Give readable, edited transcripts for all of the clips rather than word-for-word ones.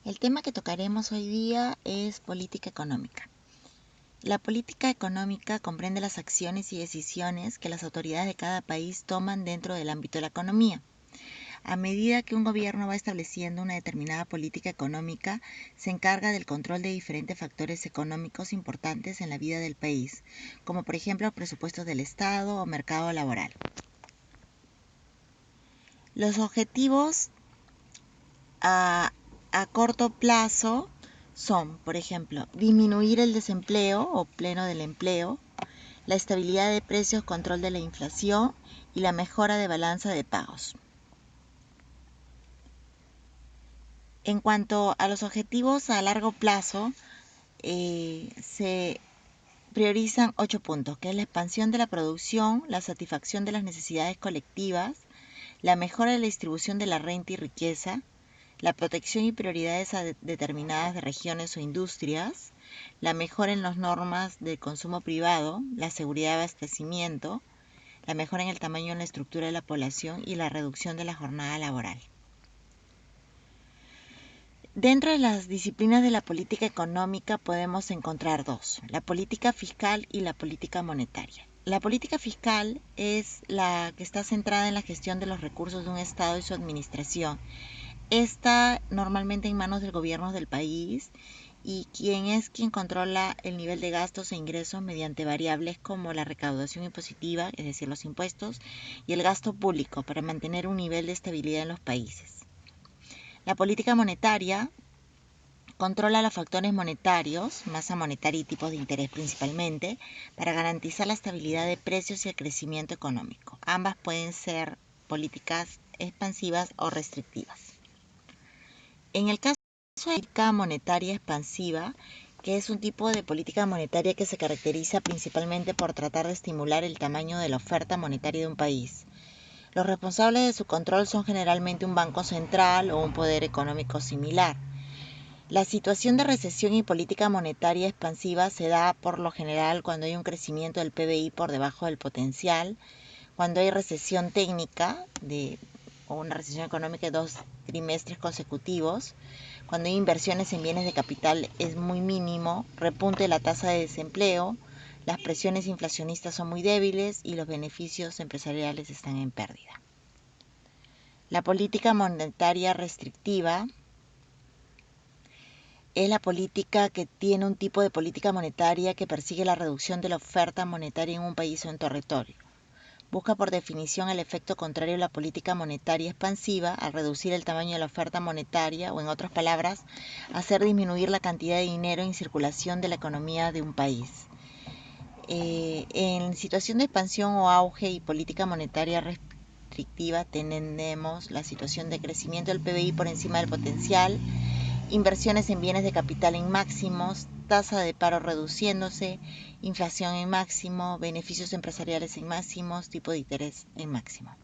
El tema que tocaremos hoy día es política económica. La política económica comprende las acciones y decisiones que las autoridades de cada país toman dentro del ámbito de la economía. A medida que un gobierno va estableciendo una determinada política económica, se encarga del control de diferentes factores económicos importantes en la vida del país, como por ejemplo presupuestos del Estado o mercado laboral. Los objetivos a corto plazo son, por ejemplo, disminuir el desempleo o pleno del empleo, la estabilidad de precios, control de la inflación y la mejora de balanza de pagos. En cuanto a los objetivos a largo plazo, se priorizan 8 puntos, que es la expansión de la producción, la satisfacción de las necesidades colectivas, la mejora de la distribución de la renta y riqueza, la protección y prioridades a determinadas de regiones o industrias, la mejora en las normas de consumo privado, la seguridad de abastecimiento, la mejora en el tamaño y en la estructura de la población y la reducción de la jornada laboral. Dentro de las disciplinas de la política económica podemos encontrar dos, la política fiscal y la política monetaria. La política fiscal es la que está centrada en la gestión de los recursos de un Estado y su administración. Está normalmente en manos del gobierno del país y quien controla el nivel de gastos e ingresos mediante variables como la recaudación impositiva, es decir, los impuestos, y el gasto público para mantener un nivel de estabilidad en los países. La política monetaria controla los factores monetarios, masa monetaria y tipos de interés principalmente, para garantizar la estabilidad de precios y el crecimiento económico. Ambas pueden ser políticas expansivas o restrictivas. En el caso de la política monetaria expansiva, que es un tipo de política monetaria que se caracteriza principalmente por tratar de estimular el tamaño de la oferta monetaria de un país. Los responsables de su control son generalmente un banco central o un poder económico similar. La situación de recesión y política monetaria expansiva se da por lo general cuando hay un crecimiento del PBI por debajo del potencial, cuando hay recesión técnica o una recesión económica de 2 trimestres consecutivos, cuando hay inversiones en bienes de capital es muy mínimo, repunte la tasa de desempleo, las presiones inflacionistas son muy débiles y los beneficios empresariales están en pérdida. La política monetaria restrictiva es la política que tiene un tipo de política monetaria que persigue la reducción de la oferta monetaria en un país o en territorio. Busca por definición el efecto contrario a la política monetaria expansiva al reducir el tamaño de la oferta monetaria o, en otras palabras, hacer disminuir la cantidad de dinero en circulación de la economía de un país. En situación de expansión o auge y política monetaria restrictiva tenemos la situación de crecimiento del PBI por encima del potencial, inversiones en bienes de capital en máximos, tasa de paro reduciéndose, inflación en máximo, beneficios empresariales en máximos, tipo de interés en máximo.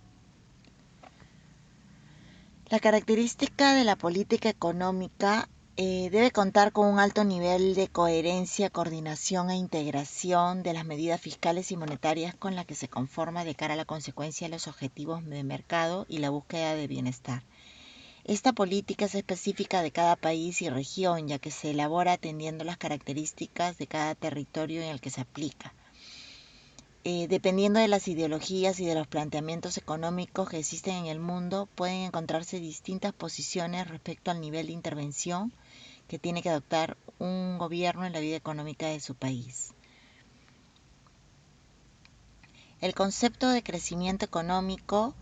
La característica de la política económica debe contar con un alto nivel de coherencia, coordinación e integración de las medidas fiscales y monetarias con las que se conforma de cara a la consecuencia de los objetivos de mercado y la búsqueda de bienestar. Esta política es específica de cada país y región, ya que se elabora atendiendo las características de cada territorio en el que se aplica. Dependiendo de las ideologías y de los planteamientos económicos que existen en el mundo, pueden encontrarse distintas posiciones respecto al nivel de intervención que tiene que adoptar un gobierno en la vida económica de su país. El concepto de crecimiento económico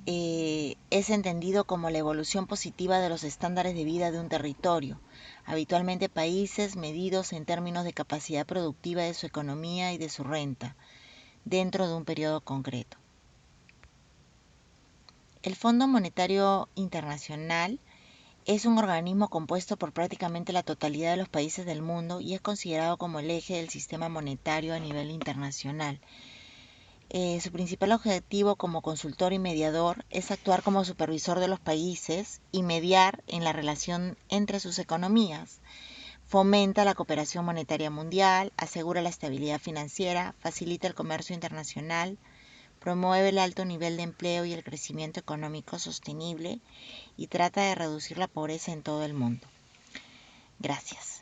es entendido como la evolución positiva de los estándares de vida de un territorio, habitualmente países medidos en términos de capacidad productiva de su economía y de su renta, dentro de un periodo concreto. El Fondo Monetario Internacional es un organismo compuesto por prácticamente la totalidad de los países del mundo y es considerado como el eje del sistema monetario a nivel internacional. Su principal objetivo como consultor y mediador es actuar como supervisor de los países y mediar en la relación entre sus economías. Fomenta la cooperación monetaria mundial, asegura la estabilidad financiera, facilita el comercio internacional, promueve el alto nivel de empleo y el crecimiento económico sostenible y trata de reducir la pobreza en todo el mundo. Gracias.